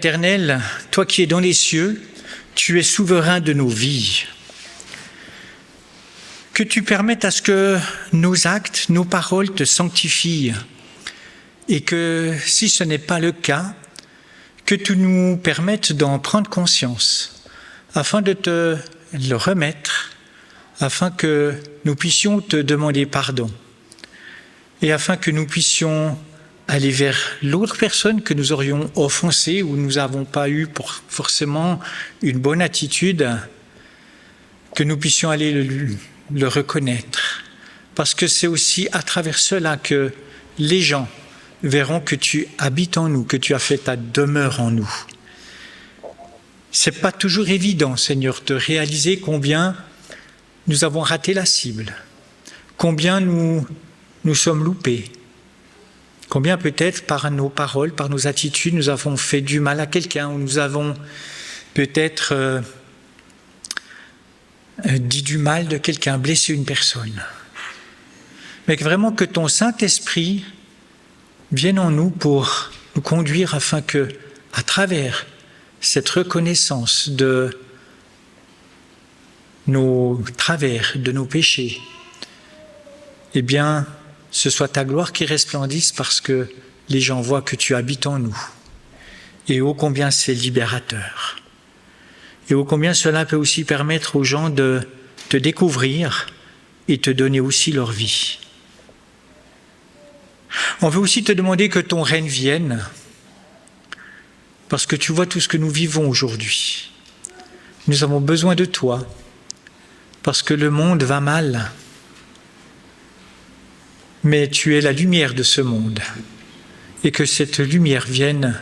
éternel, toi qui es dans les cieux, tu es souverain de nos vies. Que tu permettes à ce que nos actes, nos paroles te sanctifient et que, si ce n'est pas le cas, que tu nous permettes d'en prendre conscience afin de te le remettre, afin que nous puissions te demander pardon et afin que nous puissions aller vers l'autre personne que nous aurions offensée ou nous n'avons pas eu forcément une bonne attitude, que nous puissions aller le reconnaître. Parce que c'est aussi à travers cela que les gens verront que tu habites en nous, que tu as fait ta demeure en nous. C'est pas toujours évident, Seigneur, de réaliser combien nous avons raté la cible, combien nous sommes loupés, combien peut-être par nos paroles, par nos attitudes, nous avons fait du mal à quelqu'un, ou nous avons peut-être dit du mal de quelqu'un, blessé une personne. Mais vraiment que ton Saint-Esprit vienne en nous pour nous conduire afin que, à travers cette reconnaissance de nos travers, de nos péchés, eh bien, ce soit ta gloire qui resplendisse parce que les gens voient que tu habites en nous. Et ô combien c'est libérateur. Et ô combien cela peut aussi permettre aux gens de te découvrir et te donner aussi leur vie. On veut aussi te demander que ton règne vienne, parce que tu vois tout ce que nous vivons aujourd'hui. Nous avons besoin de toi, parce que le monde va mal. Mais tu es la lumière de ce monde, et que cette lumière vienne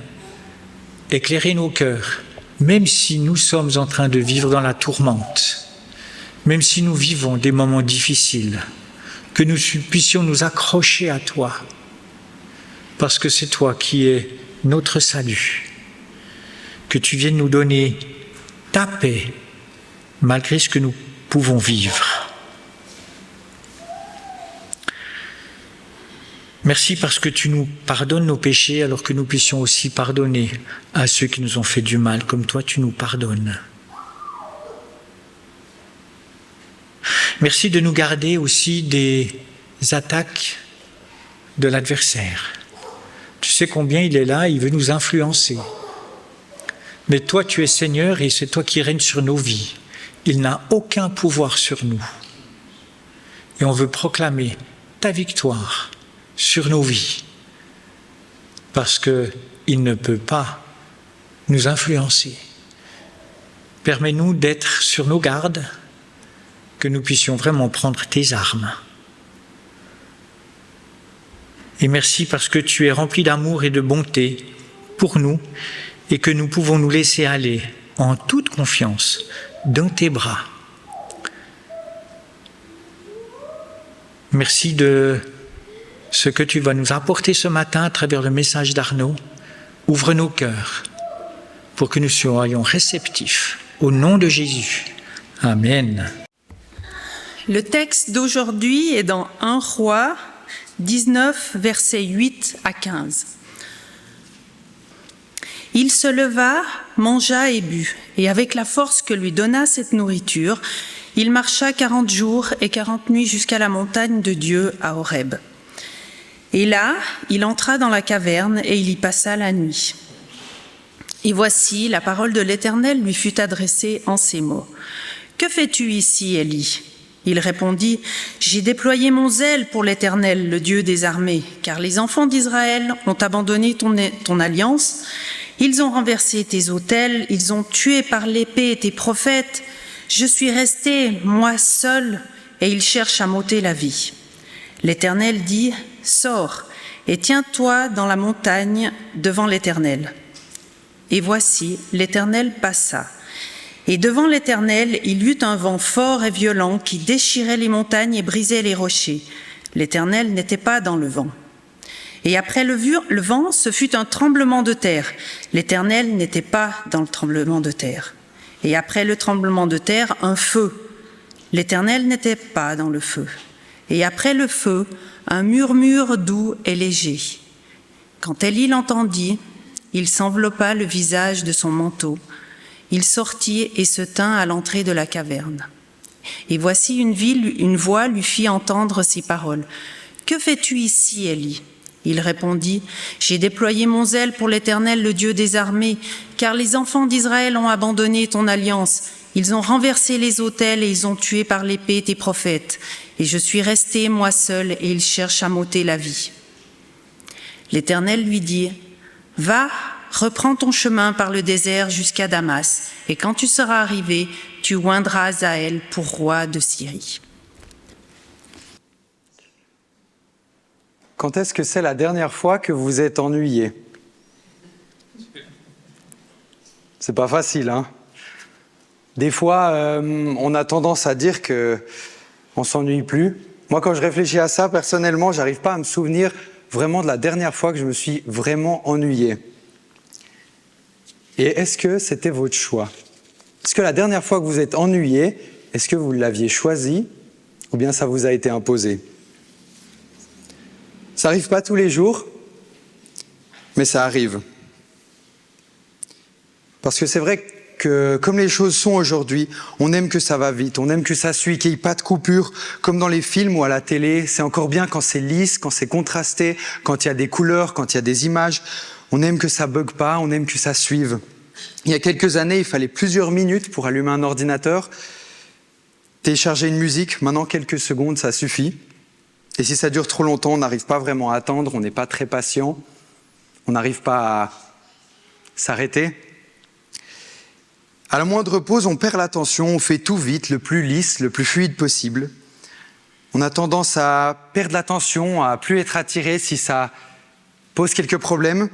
éclairer nos cœurs, même si nous sommes en train de vivre dans la tourmente, même si nous vivons des moments difficiles, que nous puissions nous accrocher à toi, parce que c'est toi qui es notre salut, que tu viennes nous donner ta paix, malgré ce que nous pouvons vivre. Merci parce que tu nous pardonnes nos péchés alors que nous puissions aussi pardonner à ceux qui nous ont fait du mal, comme toi tu nous pardonnes. Merci de nous garder aussi des attaques de l'adversaire. Tu sais combien il est là, il veut nous influencer. Mais toi tu es Seigneur et c'est toi qui règnes sur nos vies. Il n'a aucun pouvoir sur nous. Et on veut proclamer ta victoire sur nos vies, parce qu'il ne peut pas nous influencer. Permets-nous d'être sur nos gardes, que nous puissions vraiment prendre tes armes. Et merci parce que tu es rempli d'amour et de bonté pour nous et que nous pouvons nous laisser aller en toute confiance dans tes bras. Merci de ce que tu vas nous apporter ce matin à travers le message d'Arnaud. Ouvre nos cœurs pour que nous soyons réceptifs. Au nom de Jésus. Amen. Le texte d'aujourd'hui est dans 1 Roi 19, versets 8 à 15. Il se leva, mangea et but, et avec la force que lui donna cette nourriture, il marcha 40 jours et 40 nuits jusqu'à la montagne de Dieu à Horeb. Et là, il entra dans la caverne et il y passa la nuit. Et voici, la parole de l'Éternel lui fut adressée en ces mots. « Que fais-tu ici, Élie » Il répondit, « J'ai déployé mon zèle pour l'Éternel, le Dieu des armées, car les enfants d'Israël ont abandonné ton alliance, ils ont renversé tes autels, ils ont tué par l'épée tes prophètes. Je suis resté, moi seul, et ils cherchent à m'ôter la vie. » L'Éternel dit, « Sors et tiens-toi dans la montagne devant l'Éternel. » Et voici, l'Éternel passa. Et devant l'Éternel, il y eut un vent fort et violent qui déchirait les montagnes et brisait les rochers. L'Éternel n'était pas dans le vent. Et après le vent, ce fut un tremblement de terre. L'Éternel n'était pas dans le tremblement de terre. Et après le tremblement de terre, un feu. L'Éternel n'était pas dans le feu. Et après le feu, un murmure doux et léger. Quand Élie l'entendit, Il s'enveloppa le visage de son manteau. Il sortit et se tint à l'entrée de la caverne. Et voici une voix lui fit entendre ces paroles. « Que fais-tu ici, Élie ?» Il répondit, « J'ai déployé mon zèle pour l'Éternel, le Dieu des armées, car les enfants d'Israël ont abandonné ton alliance. Ils ont renversé les autels et ils ont tué par l'épée tes prophètes. Et je suis resté, moi seul, et ils cherchent à m'ôter la vie. » L'Éternel lui dit, « Va, reprends ton chemin par le désert jusqu'à Damas, et quand tu seras arrivé, tu oindras Hazaël pour roi de Syrie. » Quand est-ce que c'est la dernière fois que vous êtes ennuyé? C'est pas facile, hein? Des fois, on a tendance à dire qu'on s'ennuie plus. Moi, quand je réfléchis à ça, personnellement, j'arrive pas à me souvenir vraiment de la dernière fois que je me suis vraiment ennuyé. Et est-ce que c'était votre choix? Est-ce que la dernière fois que vous êtes ennuyé, est-ce que vous l'aviez choisi ou bien ça vous a été imposé? Ça n'arrive pas tous les jours, mais ça arrive. Parce que c'est vrai que comme les choses sont aujourd'hui, on aime que ça va vite, on aime que ça suit, qu'il n'y ait pas de coupure, comme dans les films ou à la télé. C'est encore bien quand c'est lisse, quand c'est contrasté, quand il y a des couleurs, quand il y a des images. On aime que ça bug pas, on aime que ça suive. Il y a quelques années, il fallait plusieurs minutes pour allumer un ordinateur, télécharger une musique. Maintenant, quelques secondes, ça suffit. Et si ça dure trop longtemps, on n'arrive pas vraiment à attendre, on n'est pas très patient, on n'arrive pas à s'arrêter. À la moindre pause, on perd l'attention, on fait tout vite, le plus lisse, le plus fluide possible. On a tendance à perdre l'attention, à plus être attiré si ça pose quelques problèmes.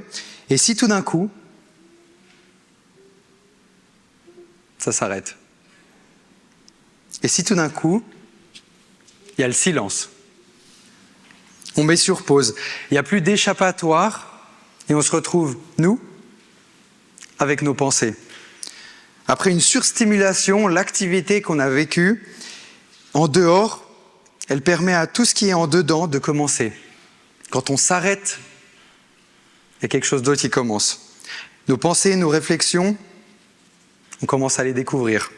Et si tout d'un coup, ça s'arrête. Et si tout d'un coup, il y a le silence. On met sur pause. Il n'y a plus d'échappatoire et on se retrouve, nous, avec nos pensées. Après une surstimulation, l'activité qu'on a vécue en dehors, elle permet à tout ce qui est en dedans de commencer. Quand on s'arrête, il y a quelque chose d'autre qui commence. Nos pensées, nos réflexions, on commence à les découvrir.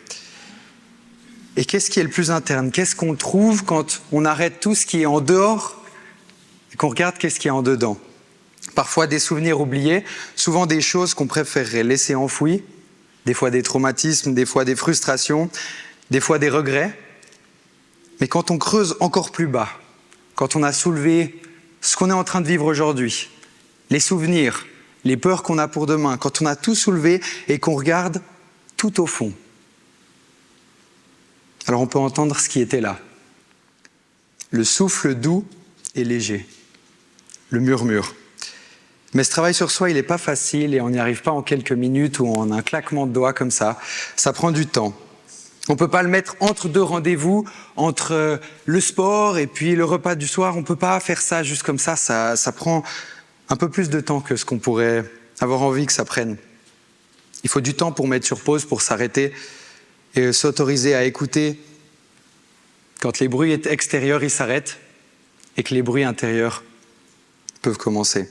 Et qu'est-ce qui est le plus interne? Qu'est-ce qu'on trouve quand on arrête tout ce qui est en dehors et qu'on regarde qu'est-ce qui est en dedans? Parfois des souvenirs oubliés, souvent des choses qu'on préférerait laisser enfouies, des fois des traumatismes, des fois des frustrations, des fois des regrets. Mais quand on creuse encore plus bas, quand on a soulevé ce qu'on est en train de vivre aujourd'hui, les souvenirs, les peurs qu'on a pour demain, quand on a tout soulevé et qu'on regarde tout au fond, alors on peut entendre ce qui était là. Le souffle doux et léger, le murmure. Mais ce travail sur soi, il n'est pas facile et on n'y arrive pas en quelques minutes ou en un claquement de doigts comme ça. Ça prend du temps. On ne peut pas le mettre entre deux rendez-vous, entre le sport et puis le repas du soir. On ne peut pas faire ça juste comme ça. Ça prend un peu plus de temps que ce qu'on pourrait avoir envie que ça prenne. Il faut du temps pour mettre sur pause, pour s'arrêter et s'autoriser à écouter quand les bruits extérieurs ils s'arrêtent et que les bruits intérieurs peuvent commencer.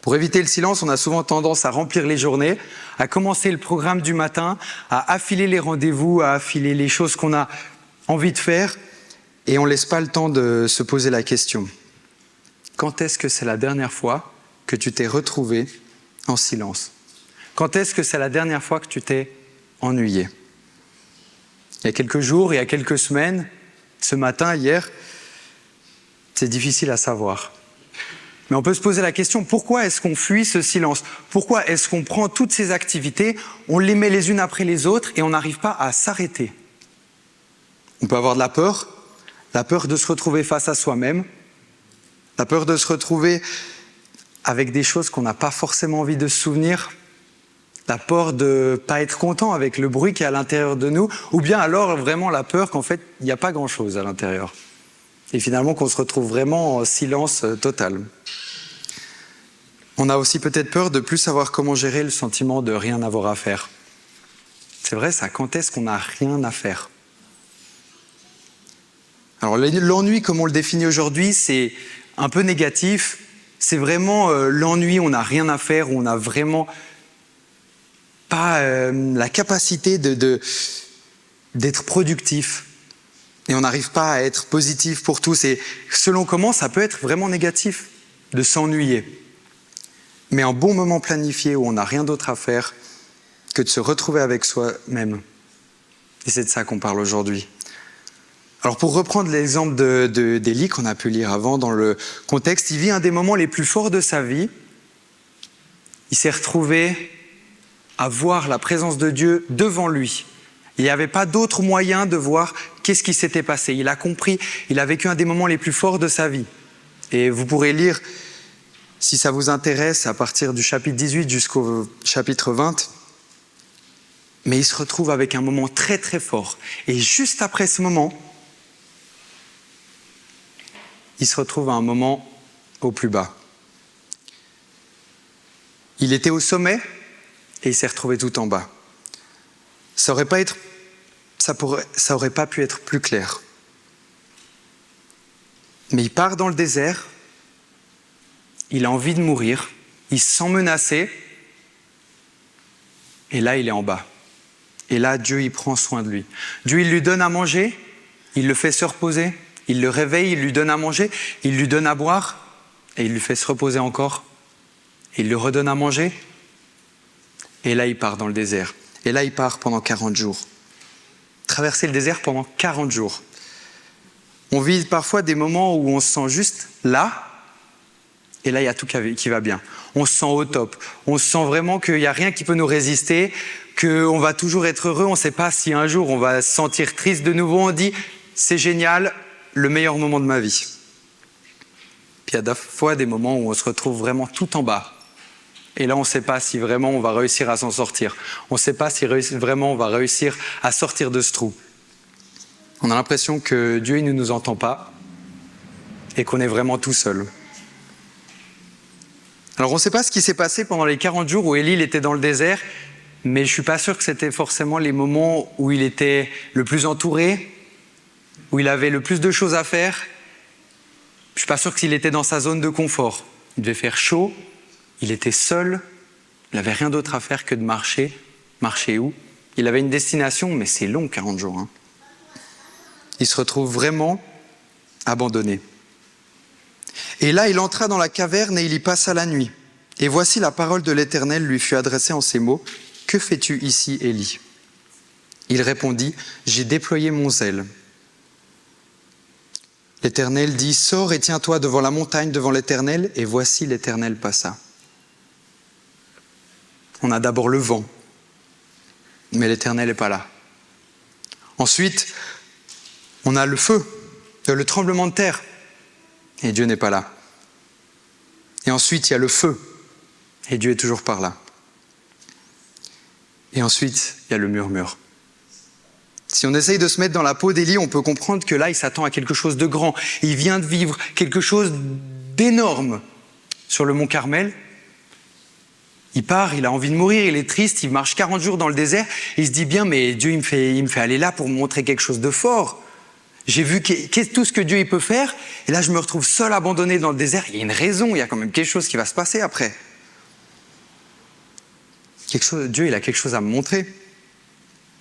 Pour éviter le silence, on a souvent tendance à remplir les journées, à commencer le programme du matin, à affiler les rendez-vous, à affiler les choses qu'on a envie de faire et on ne laisse pas le temps de se poser la question. Quand est-ce que c'est la dernière fois que tu t'es retrouvé en silence? Quand est-ce que c'est la dernière fois que tu t'es ennuyé? Il y a quelques jours, il y a quelques semaines, ce matin, hier, c'est difficile à savoir. Mais on peut se poser la question, pourquoi est-ce qu'on fuit ce silence? Pourquoi est-ce qu'on prend toutes ces activités, on les met les unes après les autres et on n'arrive pas à s'arrêter? On peut avoir de la peur de se retrouver face à soi-même, la peur de se retrouver avec des choses qu'on n'a pas forcément envie de se souvenir, la peur de ne pas être content avec le bruit qui est à l'intérieur de nous, ou bien alors vraiment la peur qu'en fait, il n'y a pas grand-chose à l'intérieur. Et finalement, qu'on se retrouve vraiment en silence total. On a aussi peut-être peur de ne plus savoir comment gérer le sentiment de rien avoir à faire. C'est vrai ça, quand est-ce qu'on n'a rien à faire? Alors l'ennui, comme on le définit aujourd'hui, c'est un peu négatif, c'est vraiment l'ennui, on n'a rien à faire, on n'a vraiment pas la capacité d'être productif. Et on n'arrive pas à être positif pour tous. Et selon comment, ça peut être vraiment négatif de s'ennuyer. Mais un bon moment planifié où on n'a rien d'autre à faire que de se retrouver avec soi-même. Et c'est de ça qu'on parle aujourd'hui. Alors pour reprendre l'exemple d'Élie qu'on a pu lire avant dans le contexte, il vit un des moments les plus forts de sa vie. Il s'est retrouvé à voir la présence de Dieu devant lui. Il n'y avait pas d'autre moyen de voir qu'est-ce qui s'était passé. Il a compris, il a vécu un des moments les plus forts de sa vie. Et vous pourrez lire, si ça vous intéresse, à partir du chapitre 18 jusqu'au chapitre 20. Mais il se retrouve avec un moment très très fort. Et juste après ce moment, il se retrouve à un moment au plus bas. Il était au sommet et il s'est retrouvé tout en bas. Ça aurait pas pu être plus clair. Mais il part dans le désert, il a envie de mourir, il se sent menacé, et là il est en bas. Et là Dieu il prend soin de lui. Dieu il lui donne à manger, il le fait se reposer, il le réveille, il lui donne à manger, il lui donne à boire, et il lui fait se reposer encore, et il lui redonne à manger, et là il part dans le désert. Et là il part pendant 40 jours. Traverser le désert pendant 40 jours. On vit parfois des moments où on se sent juste là, et là il y a tout qui va bien. On se sent au top, on se sent vraiment qu'il n'y a rien qui peut nous résister, qu'on va toujours être heureux, on ne sait pas si un jour on va se sentir triste de nouveau, on dit c'est génial, le meilleur moment de ma vie. Puis il y a des fois des moments où on se retrouve vraiment tout en bas. Et là, on ne sait pas si vraiment on va réussir à s'en sortir. On ne sait pas si vraiment on va réussir à sortir de ce trou. On a l'impression que Dieu il ne nous entend pas et qu'on est vraiment tout seul. Alors on ne sait pas ce qui s'est passé pendant les 40 jours où Élie était dans le désert, mais je ne suis pas sûr que c'était forcément les moments où il était le plus entouré, où il avait le plus de choses à faire. Je ne suis pas sûr qu'il était dans sa zone de confort. Il devait faire chaud. Il était seul, il n'avait rien d'autre à faire que de marcher. Marcher où? Il avait une destination, mais c'est long, 40 jours. Hein. Il se retrouve vraiment abandonné. Et là, il entra dans la caverne et il y passa la nuit. Et voici la parole de l'Éternel lui fut adressée en ces mots. « Que fais-tu ici, Élie » Il répondit, « J'ai déployé mon zèle. » L'Éternel dit, « Sors et tiens-toi devant la montagne, devant l'Éternel. » Et voici l'Éternel passa. On a d'abord le vent, mais l'Éternel n'est pas là. Ensuite, on a le feu, le tremblement de terre, et Dieu n'est pas là. Et ensuite, il y a le feu, et Dieu est toujours par là. Et ensuite, il y a le murmure. Si on essaye de se mettre dans la peau d'Élie, on peut comprendre que là, il s'attend à quelque chose de grand. Il vient de vivre quelque chose d'énorme sur le mont Carmel. Il part, il a envie de mourir, il est triste, il marche 40 jours dans le désert, et il se dit bien, mais Dieu il me fait aller là pour me montrer quelque chose de fort. J'ai vu tout ce que Dieu il peut faire, et là je me retrouve seul, abandonné dans le désert. Il y a une raison, il y a quand même quelque chose qui va se passer après. Dieu il a quelque chose à me montrer.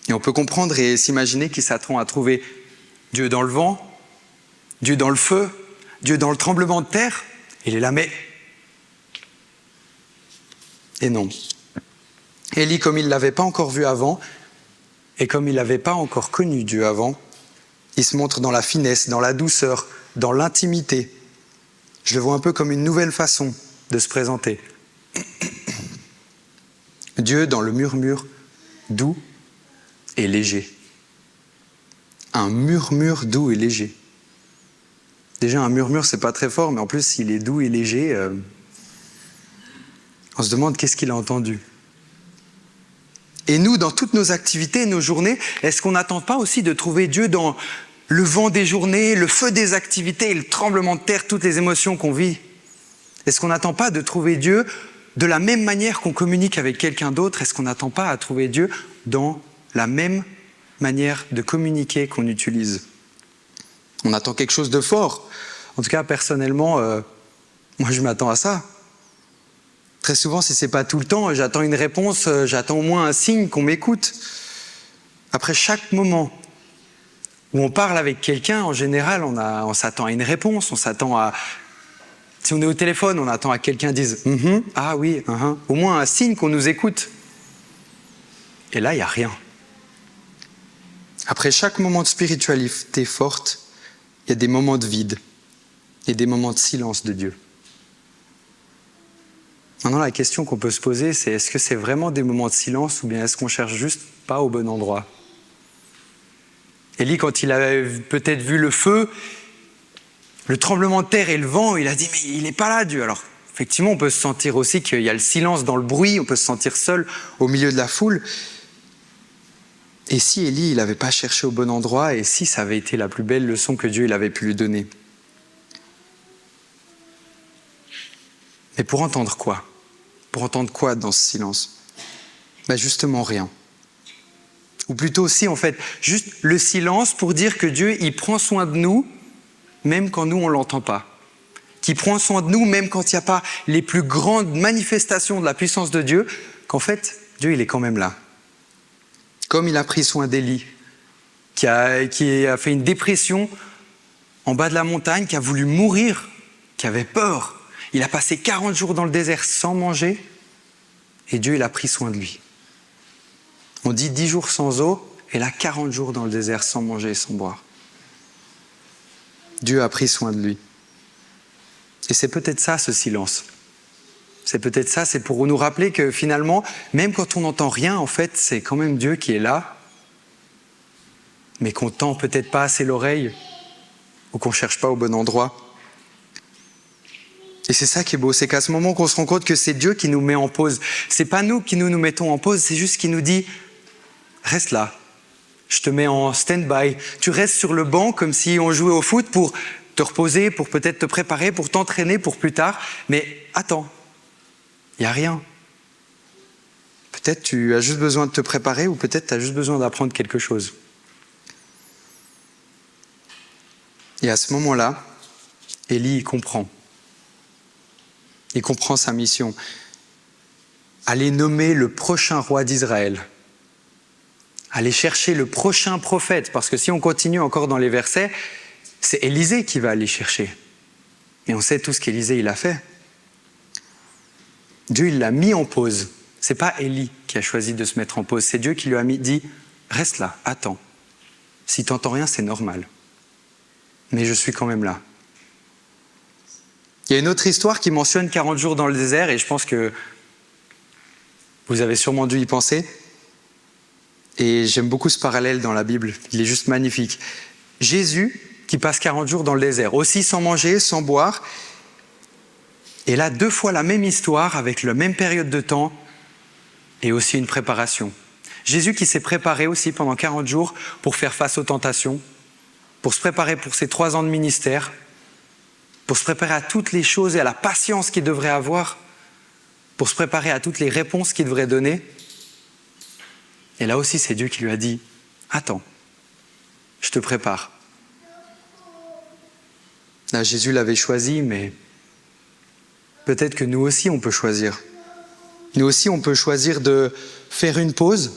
Et on peut comprendre et s'imaginer qu'il s'attend à trouver Dieu dans le vent, Dieu dans le feu, Dieu dans le tremblement de terre. Il est là, mais... Et non. Élie, comme il ne l'avait pas encore vu avant, et comme il n'avait pas encore connu Dieu avant, il se montre dans la finesse, dans la douceur, dans l'intimité. Je le vois un peu comme une nouvelle façon de se présenter. Dieu dans le murmure doux et léger. Un murmure doux et léger. Déjà, un murmure, c'est pas très fort, mais en plus, s'il est doux et léger... On se demande qu'est-ce qu'il a entendu. Et nous, dans toutes nos activités, nos journées, est-ce qu'on n'attend pas aussi de trouver Dieu dans le vent des journées, le feu des activités, le tremblement de terre, toutes les émotions qu'on vit? Est-ce qu'on n'attend pas de trouver Dieu de la même manière qu'on communique avec quelqu'un d'autre? Est-ce qu'on n'attend pas à trouver Dieu dans la même manière de communiquer qu'on utilise? On attend quelque chose de fort. En tout cas, personnellement... Moi, je m'attends à ça. Très souvent, si ce n'est pas tout le temps, j'attends une réponse, j'attends au moins un signe qu'on m'écoute. Après chaque moment où on parle avec quelqu'un, en général, on s'attend à une réponse, on s'attend à... Si on est au téléphone, on attend à quelqu'un dise « ah oui, au moins un signe qu'on nous écoute. Et là, il n'y a rien. Après chaque moment de spiritualité forte, il y a des moments de vide et des moments de silence de Dieu. Maintenant, la question qu'on peut se poser, c'est est-ce que c'est vraiment des moments de silence ou bien est-ce qu'on cherche juste pas au bon endroit ? Élie, quand il avait peut-être vu le feu, le tremblement de terre et le vent, il a dit « mais il n'est pas là, Dieu !» Alors, effectivement, on peut se sentir aussi qu'il y a le silence dans le bruit, on peut se sentir seul au milieu de la foule. Et si Élie, il n'avait pas cherché au bon endroit, et si ça avait été la plus belle leçon que Dieu il avait pu lui donner ? Mais pour entendre quoi ? Pour entendre quoi dans ce silence ? Justement rien. Ou plutôt aussi, en fait, juste le silence pour dire que Dieu, il prend soin de nous, même quand nous, on ne l'entend pas. Qu'il prend soin de nous, même quand il n'y a pas les plus grandes manifestations de la puissance de Dieu, qu'en fait, Dieu, il est quand même là. Comme il a pris soin d'Élie, qui a fait une dépression en bas de la montagne, qui a voulu mourir, qui avait peur. Il a passé 40 jours dans le désert sans manger, et Dieu, il a pris soin de lui. On dit 10 jours sans eau, et là 40 jours dans le désert sans manger et sans boire. Dieu a pris soin de lui. Et c'est peut-être ça, ce silence. C'est peut-être ça, c'est pour nous rappeler que finalement, même quand on n'entend rien, en fait, c'est quand même Dieu qui est là, mais qu'on tend peut-être pas assez l'oreille, ou qu'on ne cherche pas au bon endroit. Et c'est ça qui est beau, c'est qu'à ce moment qu'on se rend compte que c'est Dieu qui nous met en pause. C'est pas nous qui nous mettons en pause, c'est juste qu'il nous dit « Reste là, je te mets en stand-by. Tu restes sur le banc comme si on jouait au foot pour te reposer, pour peut-être te préparer, pour t'entraîner pour plus tard. Mais attends, il n'y a rien. Peut-être tu as juste besoin de te préparer ou peut-être tu as juste besoin d'apprendre quelque chose. » Et à ce moment-là, Élie il comprend. Il comprend sa mission. Aller nommer le prochain roi d'Israël. Aller chercher le prochain prophète. Parce que si on continue encore dans les versets, c'est Élisée qui va aller chercher. Et on sait tout ce qu'Élisée il a fait. Dieu il l'a mis en pause. C'est pas Élie qui a choisi de se mettre en pause. C'est Dieu qui lui a dit « Reste là, attends. Si tu n'entends rien, c'est normal. Mais je suis quand même là. » Il y a une autre histoire qui mentionne 40 jours dans le désert et je pense que vous avez sûrement dû y penser. Et j'aime beaucoup ce parallèle dans la Bible, il est juste magnifique. Jésus qui passe 40 jours dans le désert, aussi sans manger, sans boire. Et là, 2 fois la même histoire avec la même période de temps et aussi une préparation. Jésus qui s'est préparé aussi pendant 40 jours pour faire face aux tentations, pour se préparer pour ses 3 ans de ministère, pour se préparer à toutes les choses et à la patience qu'il devrait avoir, pour se préparer à toutes les réponses qu'il devrait donner. Et là aussi, c'est Dieu qui lui a dit « Attends, je te prépare. » Là, Jésus l'avait choisi, mais peut-être que nous aussi, on peut choisir. Nous aussi, on peut choisir de faire une pause.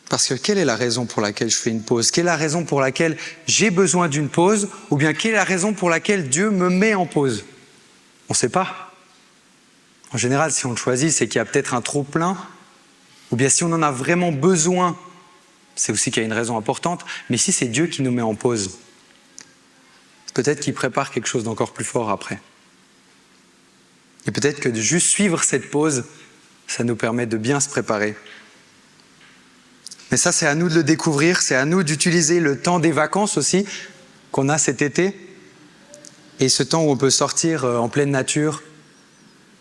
Parce que quelle est la raison pour laquelle je fais une pause ? Quelle est la raison pour laquelle j'ai besoin d'une pause ? Ou bien quelle est la raison pour laquelle Dieu me met en pause ? On ne sait pas. En général, si on le choisit, c'est qu'il y a peut-être un trop-plein. Ou bien si on en a vraiment besoin, c'est aussi qu'il y a une raison importante. Mais si c'est Dieu qui nous met en pause, peut-être qu'il prépare quelque chose d'encore plus fort après. Et peut-être que de juste suivre cette pause, ça nous permet de bien se préparer. Mais ça, c'est à nous de le découvrir, c'est à nous d'utiliser le temps des vacances aussi, qu'on a cet été, et ce temps où on peut sortir en pleine nature,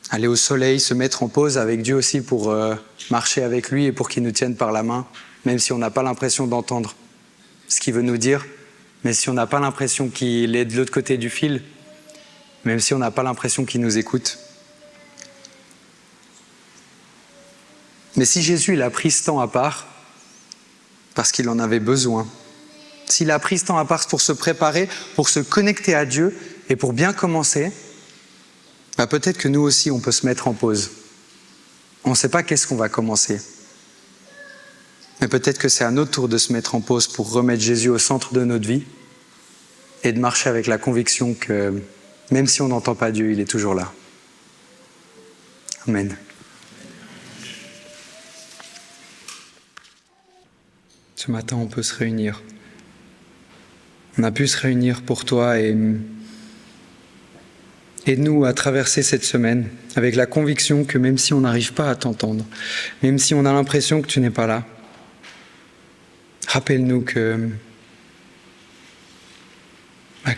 aller au soleil, se mettre en pause avec Dieu aussi pour marcher avec lui et pour qu'il nous tienne par la main, même si on n'a pas l'impression d'entendre ce qu'il veut nous dire, mais si on n'a pas l'impression qu'il est de l'autre côté du fil, même si on n'a pas l'impression qu'il nous écoute. Mais si Jésus il a pris ce temps à part, parce qu'il en avait besoin. S'il a pris ce temps à part pour se préparer, pour se connecter à Dieu et pour bien commencer, peut-être que nous aussi, on peut se mettre en pause. On ne sait pas qu'est-ce qu'on va commencer. Mais peut-être que c'est à notre tour de se mettre en pause pour remettre Jésus au centre de notre vie et de marcher avec la conviction que même si on n'entend pas Dieu, il est toujours là. Amen. Ce matin, on peut se réunir. On a pu se réunir pour toi et aide-nous à traverser cette semaine avec la conviction que même si on n'arrive pas à t'entendre, même si on a l'impression que tu n'es pas là, rappelle-nous que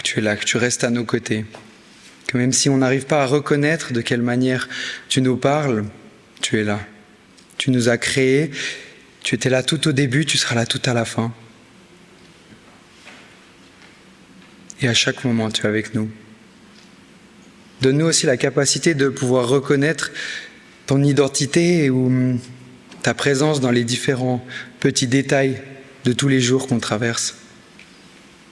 tu es là, que tu restes à nos côtés, que même si on n'arrive pas à reconnaître de quelle manière tu nous parles, tu es là. Tu nous as créés, tu étais là tout au début, tu seras là tout à la fin. Et à chaque moment, tu es avec nous. Donne-nous aussi la capacité de pouvoir reconnaître ton identité ou ta présence dans les différents petits détails de tous les jours qu'on traverse.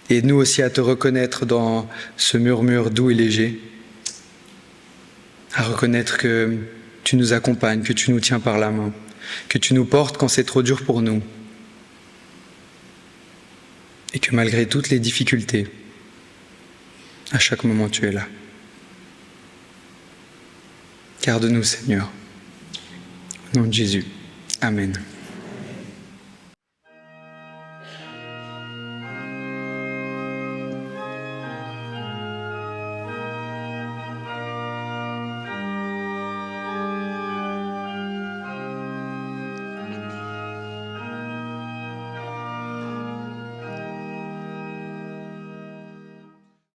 Et aide-nous aussi à te reconnaître dans ce murmure doux et léger, à reconnaître que tu nous accompagnes, que tu nous tiens par la main, que tu nous portes quand c'est trop dur pour nous. Et que malgré toutes les difficultés, à chaque moment tu es là. Garde-nous, Seigneur. Au nom de Jésus. Amen.